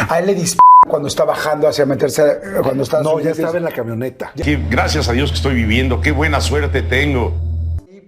A él le disparó cuando está bajando hacia meterse, cuando está... No, ya estaba en la camioneta. Gracias a Dios que estoy viviendo, qué buena suerte tengo.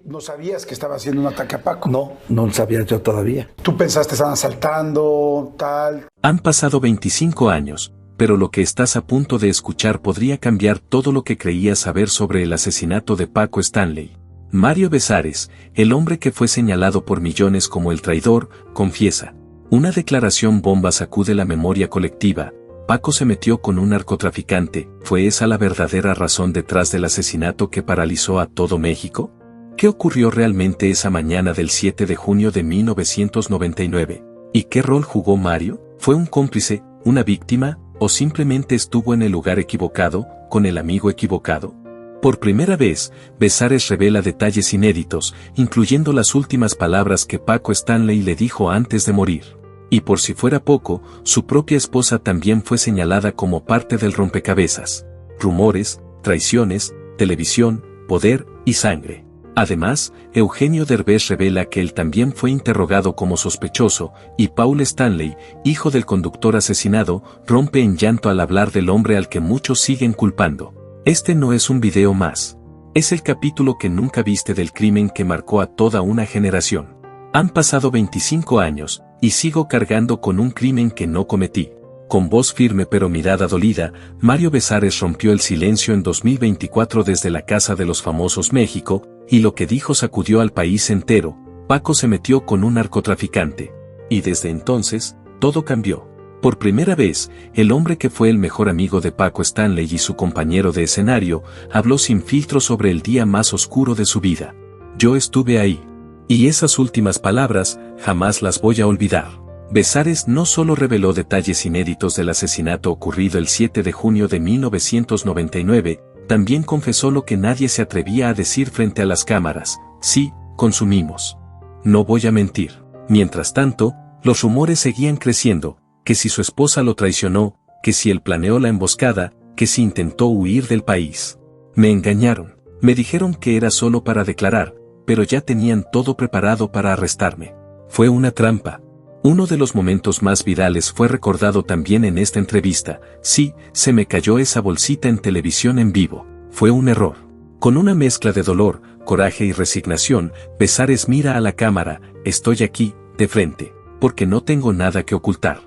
¿No sabías que estaba haciendo un ataque a Paco? No sabía yo todavía. ¿Tú pensaste estaban asaltando, tal? Han pasado 25 años, pero lo que estás a punto de escuchar podría cambiar todo lo que creías saber sobre el asesinato de Paco Stanley. Mario Besares, el hombre que fue señalado por millones como el traidor, confiesa. Una declaración bomba sacude la memoria colectiva. Paco se metió con un narcotraficante. ¿Fue esa la verdadera razón detrás del asesinato que paralizó a todo México? ¿Qué ocurrió realmente esa mañana del 7 de junio de 1999? ¿Y qué rol jugó Mario? ¿Fue un cómplice, una víctima, o simplemente estuvo en el lugar equivocado, con el amigo equivocado? Por primera vez, Besares revela detalles inéditos, incluyendo las últimas palabras que Paco Stanley le dijo antes de morir. Y por si fuera poco, su propia esposa también fue señalada como parte del rompecabezas. Rumores, traiciones, televisión, poder y sangre. Además, Eugenio Derbez revela que él también fue interrogado como sospechoso, y Paul Stanley, hijo del conductor asesinado, rompe en llanto al hablar del hombre al que muchos siguen culpando. Este no es un video más. Es el capítulo que nunca viste del crimen que marcó a toda una generación. Han pasado 25 años, y sigo cargando con un crimen que no cometí. Con voz firme pero mirada dolida, Mario Besares rompió el silencio en 2024 desde la Casa de los Famosos México, y lo que dijo sacudió al país entero. Paco se metió con un narcotraficante. Y desde entonces, todo cambió. Por primera vez, el hombre que fue el mejor amigo de Paco Stanley y su compañero de escenario, habló sin filtro sobre el día más oscuro de su vida. Yo estuve ahí. Y esas últimas palabras, jamás las voy a olvidar. Besares no solo reveló detalles inéditos del asesinato ocurrido el 7 de junio de 1999, también confesó lo que nadie se atrevía a decir frente a las cámaras: sí, consumimos. No voy a mentir. Mientras tanto, los rumores seguían creciendo, que si su esposa lo traicionó, que si él planeó la emboscada, que si intentó huir del país. Me engañaron. Me dijeron que era solo para declarar, pero ya tenían todo preparado para arrestarme. Fue una trampa. Uno de los momentos más virales fue recordado también en esta entrevista. Sí, se me cayó esa bolsita en televisión en vivo. Fue un error. Con una mezcla de dolor, coraje y resignación, Besares mira a la cámara: estoy aquí, de frente, porque no tengo nada que ocultar.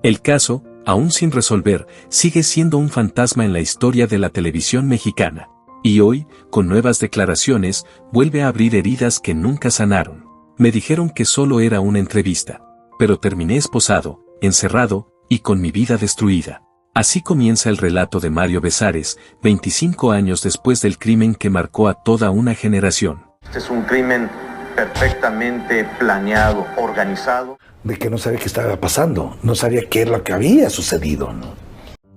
El caso, aún sin resolver, sigue siendo un fantasma en la historia de la televisión mexicana. Y hoy, con nuevas declaraciones, vuelve a abrir heridas que nunca sanaron. Me dijeron que solo era una entrevista. Pero terminé esposado, encerrado, y con mi vida destruida. Así comienza el relato de Mario Besares, 25 años después del crimen que marcó a toda una generación. Este es un crimen perfectamente planeado, organizado. De que no sabía qué estaba pasando, no sabía qué es lo que había sucedido, ¿no?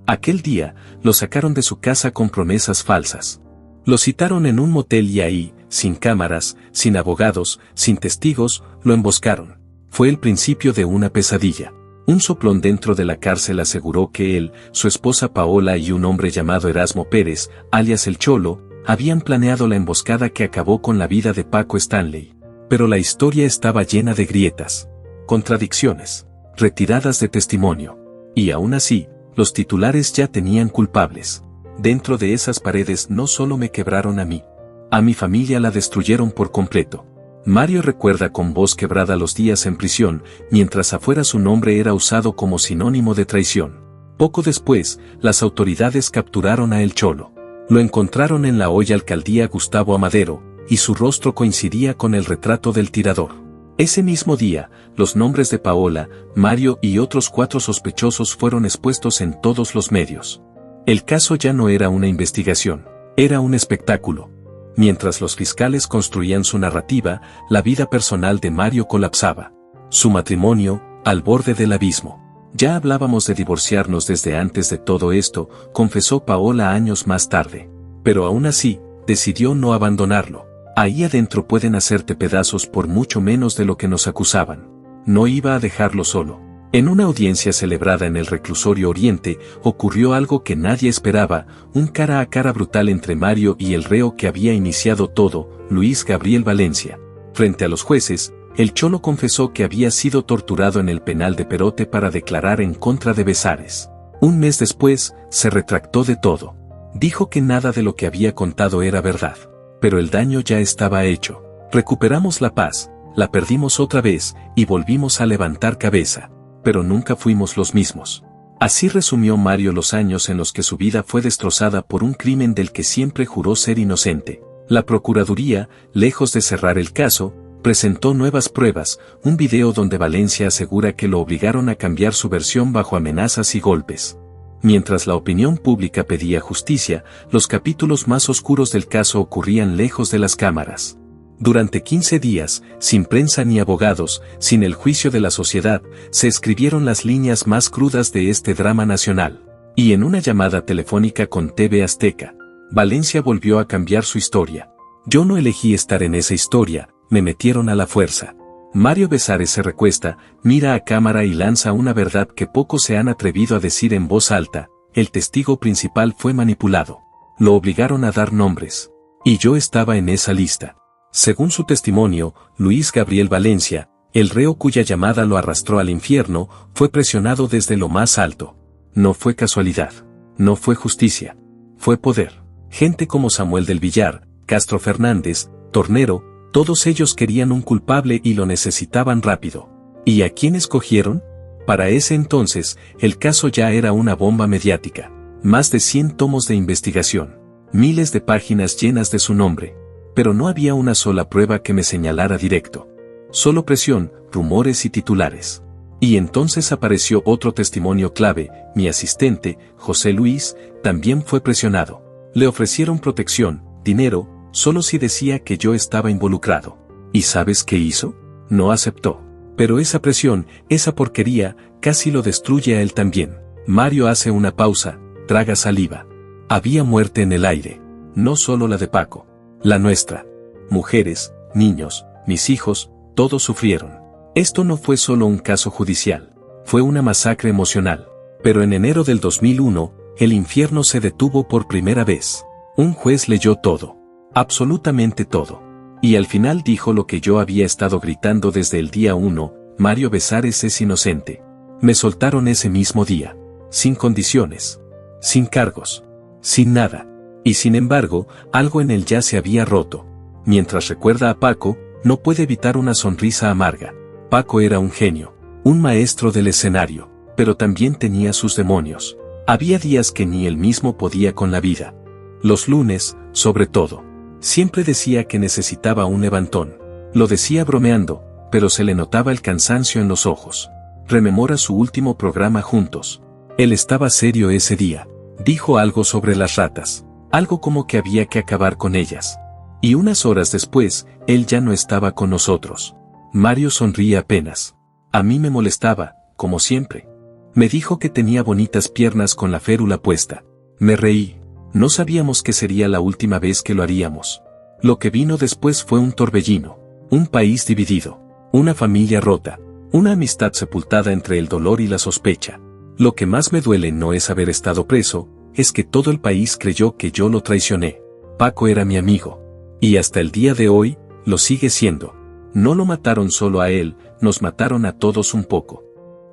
Aquel día, lo sacaron de su casa con promesas falsas. Lo citaron en un motel y ahí, sin cámaras, sin abogados, sin testigos, lo emboscaron. Fue el principio de una pesadilla. Un soplón dentro de la cárcel aseguró que él, su esposa Paola y un hombre llamado Erasmo Pérez, alias El Cholo, habían planeado la emboscada que acabó con la vida de Paco Stanley. Pero la historia estaba llena de grietas, contradicciones, retiradas de testimonio. Y aún así, los titulares ya tenían culpables. Dentro de esas paredes no solo me quebraron a mí. A mi familia la destruyeron por completo. Mario recuerda con voz quebrada los días en prisión, mientras afuera su nombre era usado como sinónimo de traición. Poco después, las autoridades capturaron a El Cholo. Lo encontraron en la hoy alcaldía Gustavo Amadero, y su rostro coincidía con el retrato del tirador. Ese mismo día, los nombres de Paola, Mario y otros 4 sospechosos fueron expuestos en todos los medios. El caso ya no era una investigación, era un espectáculo. Mientras los fiscales construían su narrativa, la vida personal de Mario colapsaba. Su matrimonio, al borde del abismo. Ya hablábamos de divorciarnos desde antes de todo esto, confesó Paola años más tarde. Pero aún así, decidió no abandonarlo. Ahí adentro pueden hacerte pedazos por mucho menos de lo que nos acusaban. No iba a dejarlo solo. En una audiencia celebrada en el reclusorio Oriente, ocurrió algo que nadie esperaba, un cara a cara brutal entre Mario y el reo que había iniciado todo, Luis Gabriel Valencia. Frente a los jueces, el Cholo confesó que había sido torturado en el penal de Perote para declarar en contra de Besares. Un mes después, se retractó de todo. Dijo que nada de lo que había contado era verdad. Pero el daño ya estaba hecho. Recuperamos la paz, la perdimos otra vez, y volvimos a levantar cabeza. Pero nunca fuimos los mismos. Así resumió Mario los años en los que su vida fue destrozada por un crimen del que siempre juró ser inocente. La Procuraduría, lejos de cerrar el caso, presentó nuevas pruebas, un video donde Valencia asegura que lo obligaron a cambiar su versión bajo amenazas y golpes. Mientras la opinión pública pedía justicia, los capítulos más oscuros del caso ocurrían lejos de las cámaras. Durante 15 días, sin prensa ni abogados, sin el juicio de la sociedad, se escribieron las líneas más crudas de este drama nacional. Y en una llamada telefónica con TV Azteca, Valencia volvió a cambiar su historia. Yo no elegí estar en esa historia, me metieron a la fuerza. Mario Besares se recuesta, mira a cámara y lanza una verdad que pocos se han atrevido a decir en voz alta: el testigo principal fue manipulado. Lo obligaron a dar nombres. Y yo estaba en esa lista. Según su testimonio, Luis Gabriel Valencia, el reo cuya llamada lo arrastró al infierno, fue presionado desde lo más alto. No fue casualidad. No fue justicia. Fue poder. Gente como Samuel del Villar, Castro Fernández, Tornero, todos ellos querían un culpable y lo necesitaban rápido. ¿Y a quién escogieron? Para ese entonces, el caso ya era una bomba mediática. Más de 100 tomos de investigación. Miles de páginas llenas de su nombre. Pero no había una sola prueba que me señalara directo. Solo presión, rumores y titulares. Y entonces apareció otro testimonio clave: mi asistente, José Luis, también fue presionado. Le ofrecieron protección, dinero, solo si decía que yo estaba involucrado. ¿Y sabes qué hizo? No aceptó. Pero esa presión, esa porquería, casi lo destruye a él también. Mario hace una pausa, traga saliva. Había muerte en el aire. No solo la de Paco. La nuestra. Mujeres, niños, mis hijos, todos sufrieron. Esto no fue solo un caso judicial. Fue una masacre emocional. Pero en enero del 2001, el infierno se detuvo por primera vez. Un juez leyó todo. Absolutamente todo. Y al final dijo lo que yo había estado gritando desde el día 1, Mario Besares es inocente. Me soltaron ese mismo día. Sin condiciones. Sin cargos. Sin nada. Y sin embargo, algo en él ya se había roto. Mientras recuerda a Paco, no puede evitar una sonrisa amarga. Paco era un genio. Un maestro del escenario. Pero también tenía sus demonios. Había días que ni él mismo podía con la vida. Los lunes, sobre todo. Siempre decía que necesitaba un levantón. Lo decía bromeando, pero se le notaba el cansancio en los ojos. Rememora su último programa juntos. Él estaba serio ese día. Dijo algo sobre las ratas. Algo como que había que acabar con ellas. Y unas horas después, él ya no estaba con nosotros. Mario sonríe apenas. A mí me molestaba, como siempre. Me dijo que tenía bonitas piernas con la férula puesta. Me reí. No sabíamos que sería la última vez que lo haríamos. Lo que vino después fue un torbellino. Un país dividido. Una familia rota. Una amistad sepultada entre el dolor y la sospecha. Lo que más me duele no es haber estado preso, es que todo el país creyó que yo lo traicioné. Paco era mi amigo. Y hasta el día de hoy, lo sigue siendo. No lo mataron solo a él, nos mataron a todos un poco.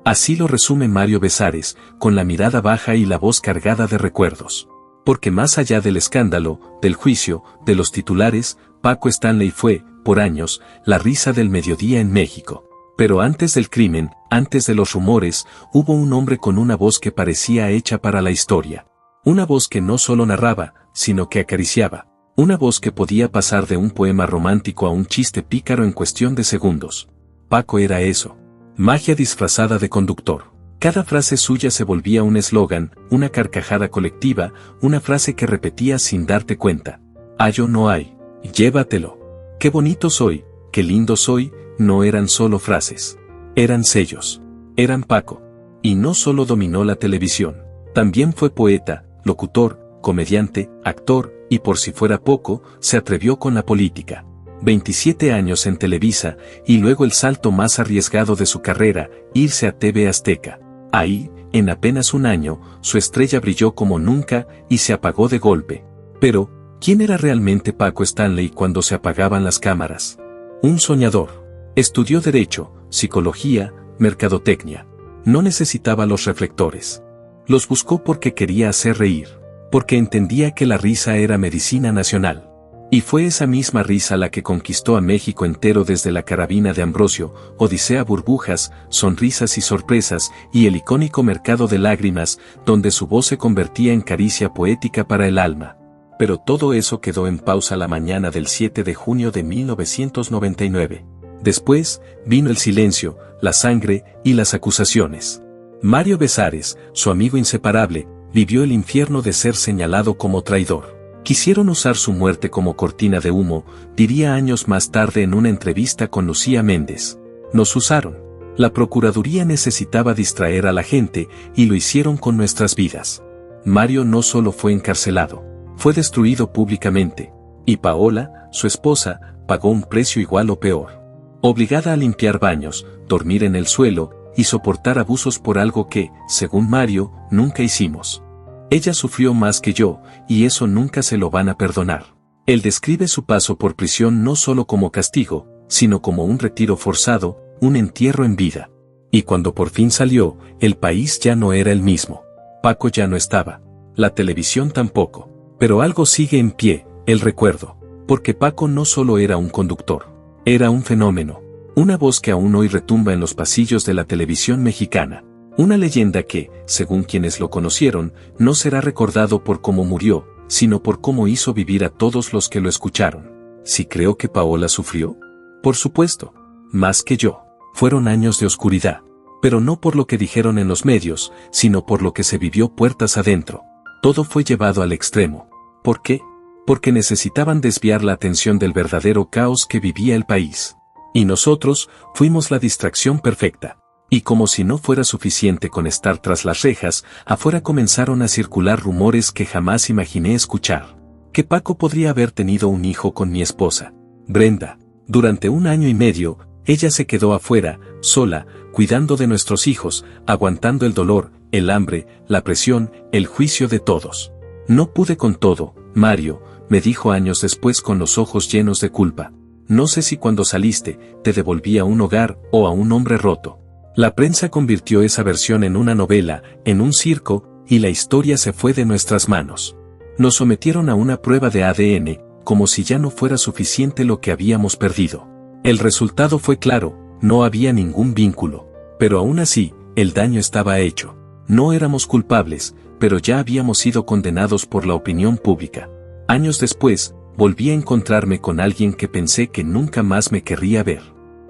Así lo resume Mario Besares, con la mirada baja y la voz cargada de recuerdos. Porque más allá del escándalo, del juicio, de los titulares, Paco Stanley fue, por años, la risa del mediodía en México. Pero antes del crimen, antes de los rumores, hubo un hombre con una voz que parecía hecha para la historia. Una voz que no solo narraba, sino que acariciaba. Una voz que podía pasar de un poema romántico a un chiste pícaro en cuestión de segundos. Paco era eso. Magia disfrazada de conductor. Cada frase suya se volvía un eslogan, una carcajada colectiva, una frase que repetías sin darte cuenta. Yo no hay. Llévatelo. Qué bonito soy, qué lindo soy, no eran solo frases. Eran sellos. Eran Paco. Y no solo dominó la televisión. También fue poeta, locutor, comediante, actor, y por si fuera poco, se atrevió con la política. 27 años en Televisa, y luego el salto más arriesgado de su carrera, irse a TV Azteca. Ahí, en apenas un año, su estrella brilló como nunca, y se apagó de golpe. Pero, ¿quién era realmente Paco Stanley cuando se apagaban las cámaras? Un soñador. Estudió Derecho, Psicología, Mercadotecnia. No necesitaba los reflectores. Los buscó porque quería hacer reír, porque entendía que la risa era medicina nacional. Y fue esa misma risa la que conquistó a México entero desde La Carabina de Ambrosio, Odisea Burbujas, Sonrisas y Sorpresas, y el icónico Mercado de Lágrimas, donde su voz se convertía en caricia poética para el alma. Pero todo eso quedó en pausa la mañana del 7 de junio de 1999. Después, vino el silencio, la sangre y las acusaciones. Mario Besares, su amigo inseparable, vivió el infierno de ser señalado como traidor. Quisieron usar su muerte como cortina de humo, diría años más tarde en una entrevista con Lucía Méndez. Nos usaron. La Procuraduría necesitaba distraer a la gente y lo hicieron con nuestras vidas. Mario no solo fue encarcelado, fue destruido públicamente. Y Paola, su esposa, pagó un precio igual o peor. Obligada a limpiar baños, dormir en el suelo y soportar abusos por algo que, según Mario, nunca hicimos. Ella sufrió más que yo, y eso nunca se lo van a perdonar. Él describe su paso por prisión no solo como castigo, sino como un retiro forzado, un entierro en vida. Y cuando por fin salió, el país ya no era el mismo. Paco ya no estaba. La televisión tampoco. Pero algo sigue en pie, el recuerdo. Porque Paco no solo era un conductor. Era un fenómeno. Una voz que aún hoy retumba en los pasillos de la televisión mexicana. Una leyenda que, según quienes lo conocieron, no será recordado por cómo murió, sino por cómo hizo vivir a todos los que lo escucharon. ¿Sí creo que Paola sufrió? Por supuesto. Más que yo. Fueron años de oscuridad. Pero no por lo que dijeron en los medios, sino por lo que se vivió puertas adentro. Todo fue llevado al extremo. ¿Por qué? Porque necesitaban desviar la atención del verdadero caos que vivía el país. Y nosotros, fuimos la distracción perfecta. Y como si no fuera suficiente con estar tras las rejas, afuera comenzaron a circular rumores que jamás imaginé escuchar. Que Paco podría haber tenido un hijo con mi esposa, Brenda. Durante 1 año y medio, ella se quedó afuera, sola, cuidando de nuestros hijos, aguantando el dolor, el hambre, la presión, el juicio de todos. No pude con todo, Mario, me dijo años después con los ojos llenos de culpa. No sé si cuando saliste, te devolví a un hogar o a un hombre roto. La prensa convirtió esa versión en una novela, en un circo, y la historia se fue de nuestras manos. Nos sometieron a una prueba de ADN, como si ya no fuera suficiente lo que habíamos perdido. El resultado fue claro, no había ningún vínculo. Pero aún así, el daño estaba hecho. No éramos culpables, pero ya habíamos sido condenados por la opinión pública. Años después, volví a encontrarme con alguien que pensé que nunca más me querría ver.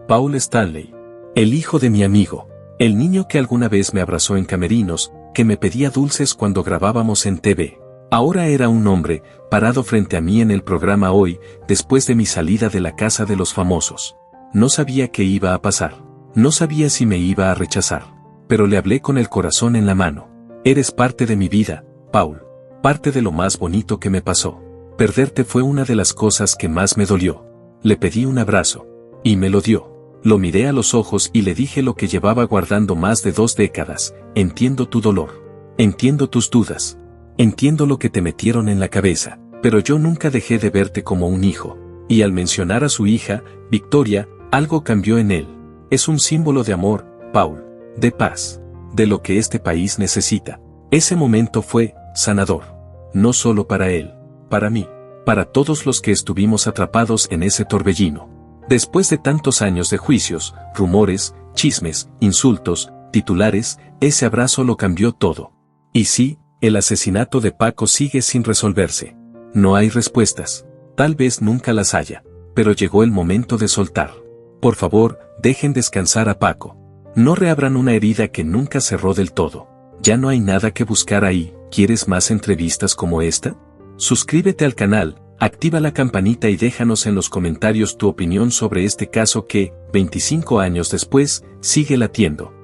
Paul Stanley. El hijo de mi amigo, el niño que alguna vez me abrazó en camerinos, que me pedía dulces cuando grabábamos en TV. Ahora era un hombre, parado frente a mí en el programa Hoy, después de mi salida de la casa de los famosos. No sabía qué iba a pasar. No sabía si me iba a rechazar. Pero le hablé con el corazón en la mano. Eres parte de mi vida, Paul. Parte de lo más bonito que me pasó. Perderte fue una de las cosas que más me dolió. Le pedí un abrazo. Y me lo dio. Lo miré a los ojos y le dije lo que llevaba guardando más de 2 décadas. Entiendo tu dolor. Entiendo tus dudas. Entiendo lo que te metieron en la cabeza. Pero yo nunca dejé de verte como un hijo. Y al mencionar a su hija, Victoria, algo cambió en él. Es un símbolo de amor, Paul. De paz. De lo que este país necesita. Ese momento fue sanador. No solo para él. Para mí. Para todos los que estuvimos atrapados en ese torbellino. Después de tantos años de juicios, rumores, chismes, insultos, titulares, ese abrazo lo cambió todo. Y sí, el asesinato de Paco sigue sin resolverse. No hay respuestas. Tal vez nunca las haya. Pero llegó el momento de soltar. Por favor, dejen descansar a Paco. No reabran una herida que nunca cerró del todo. Ya no hay nada que buscar ahí. ¿Quieres más entrevistas como esta? Suscríbete al canal. Activa la campanita y déjanos en los comentarios tu opinión sobre este caso que, 25 años después, sigue latiendo.